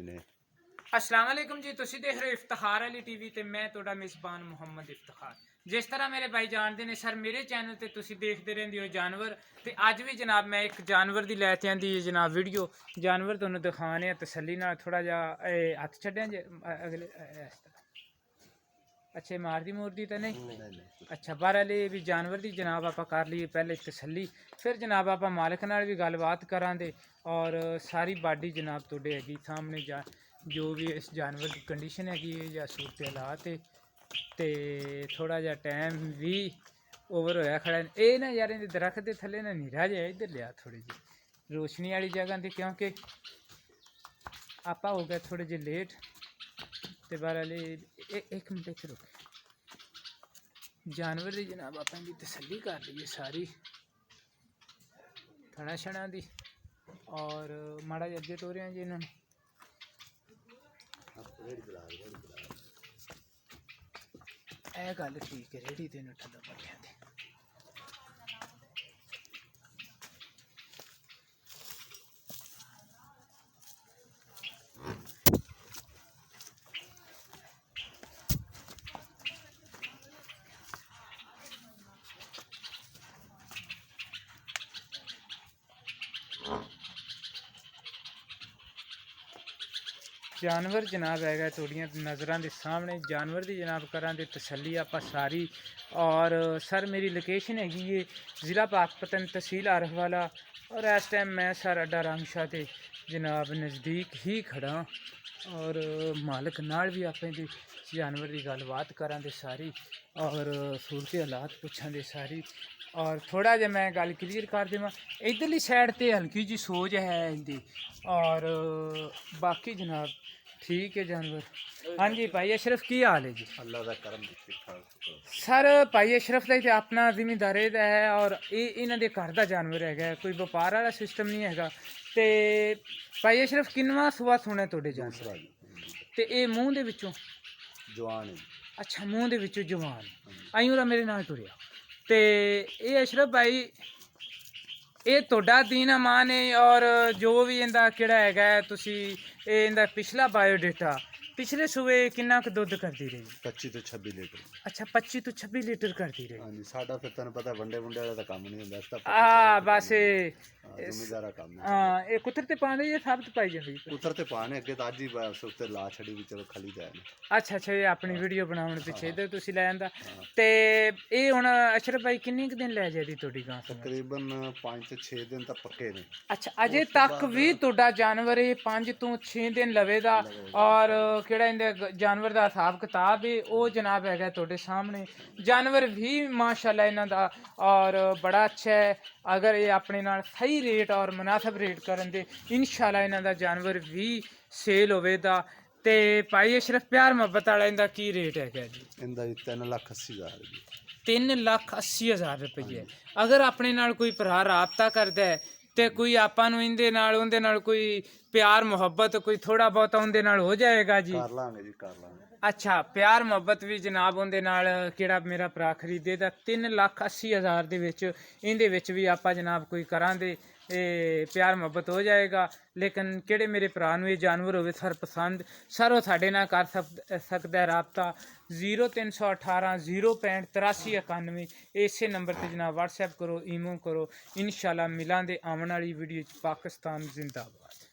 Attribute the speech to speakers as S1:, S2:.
S1: ने।
S2: अस्सलाम वालेकुम जी, तुसी देख रहे हो इफ्तिखार अली टीवी ते मैं तोड़ा मेज़बान मुहम्मद इफ्तिखार। जिस तरह मेरे भाई जानते ने सर मेरे चैनल ते तुसी देखते रहंदे हो जानवर ते अज भी जनाब मैं एक जानवर दी लैते आंदी जनाब वीडियो। जानवर तुहानू दिखाने तसल्ली नाल थोड़ा जा हत्थ छड्डें जे अगले इस तरह अच्छे मारदी मूरदी तो नहीं। अच्छा बहरहाल ये भी जानवर दी जनाब आप कर लीए पहले तसल्ली, फिर जनाब आप मालिक नाल भी गलबात करांदे और सारी बाडी जनाब तुहाडे हैगी सामने जा जो भी इस जानवर की कंडीशन हैगी या सूरत हालात है ते थोड़ा जा टाइम भी ओवर होया खड़ा ये ना यार इहदे दरख्त दे थल्ले ना नीरा जा इधर लिया थोड़ी जी रोशनी वाली जगह ते क्योंकि आपा हो गया थोड़े जे लेट ते बहरहाल एक मिनट इत्थे रुक जानवर की जनाब आप तसल्ली कर लीए सारी थड़ा छड़ा दी और माड़ा जगे टोरिया जी इन्होंने ਇਹ ਗੱਲ ਠੀਕ ਹੈ ਰੇੜੀ ਤੇ ਨੱਠਾ ਦਾ ਪੱਠਿਆਂ ਤੇ जानवर जनाब है थोड़िया नज़र के सामने जानवर की जनाब करा तसली आप सारी और सर मेरी लोकेशन हैगी ये ज़िला पाकपतन तहसील आरफवाला और इस टाइम मैं सर अड्डा रामशाह के जनाब नज़दीक ही खड़ा और मालिक नाल भी आप जानवर की गलबात करा सारी और सूरत हालात पुछा दे सारी और थोड़ा जहा मैं गल क्लीयर कर देव इधरली साइड ते हल्की जी सोच है इनकी और बाकी जनाब ठीक है जानवर। हाँ जी भाई अशरफ की हाल है जी?
S1: अल्लाह का करम ठीक ठाक
S2: सर भाई अशरफ का अपना जिमीदारे का है और ये इन्हों के घर का जानवर है कोई व्यापार वाला सिस्टम नहीं है तो भाई अशरफ किनवा सुबह सुने थोड़े जानवर तो ये मूँह के विचों
S1: जवान है।
S2: अच्छा मूँह के विचों जवान अयूं मेरे नाल टुरिया तो ये अशरफ भाई ये तोड़ा दीन अमान है और जो भी इनका किड़ा है तुसी इनका पिछला बायोडेटा पिछले सूबे किन्ना क दुध करती रही?
S1: 25 तो 26 लीटर।
S2: अच्छा 25 तो 26 लीटर करती रही।
S1: हाँ जी साडा फिर तन पता वंडे वंडे वाला काम नहीं होंदा इसदा
S2: बस
S1: जमींदारा काम है।
S2: हाँ ये कुतरते पाने ये साबित पाई जाती
S1: उतरते पाने अगे तो अज ही बस उत्ते ला छड़ी भी चलो खली जाए।
S2: अच्छा अच्छा ये अपनी वीडियो बनाने पिछे इधर तुसी लै आंदा ते ये हुण अशरफ भाई किन्ने दिन लै जादी तोड़ी गां?
S1: तकरीबन 5 तो 6 दिन तक पक्के ने।
S2: अच्छा अजे तक भी तोड़ा जानवर ये 5 तो 6 दिन लवेदा और किहड़ा इंदे जानवर दा हिसाब किताब है वो जनाब है तोड़े सामने जानवर भी माशाल्लाह इन्हां दा और बड़ा अच्छा है अगर ये अपने नाल सही रेट और मुनासिब रेट करन दे इंशाल्लाह इन्हां दा जानवर भी सेल होवेगा। ते भाई अशरफ प्यार मुहब्बत वाला इनका की रेट है जी?
S1: इनदा 3,80,000 जी।
S2: 3,80,000 रुपये। अगर अपने नाल कोई भरा राबता करता है तो कोई आपां नूं इंदे नाल उंदे नाल कोई प्यार मुहब्बत कोई थोड़ा बहुत उंदे नाल हो जाएगा जी?
S1: कर लांगे जी कर लांगे।
S2: अच्छा प्यार मुहब्बत भी जनाब उंदे नाल किहड़ा मेरा भरा खरीदेगा 3,80,000 दे विच इंदे विच भी आपां जनाब कोई करांदे प्यार मुहब्बत हो जाएगा। लेकिन किहड़े मेरे भरा नूं ये जानवर होवे सर पसंद सर वो साडे नाल कर सकदा है राबता 0318 065 8391 इसे नंबर ते जनाब व्हाट्सएप करो ईमो करो इंशाल्लाह मिलांदे आने वाली वीडियो च। पाकिस्तान जिंदाबाद।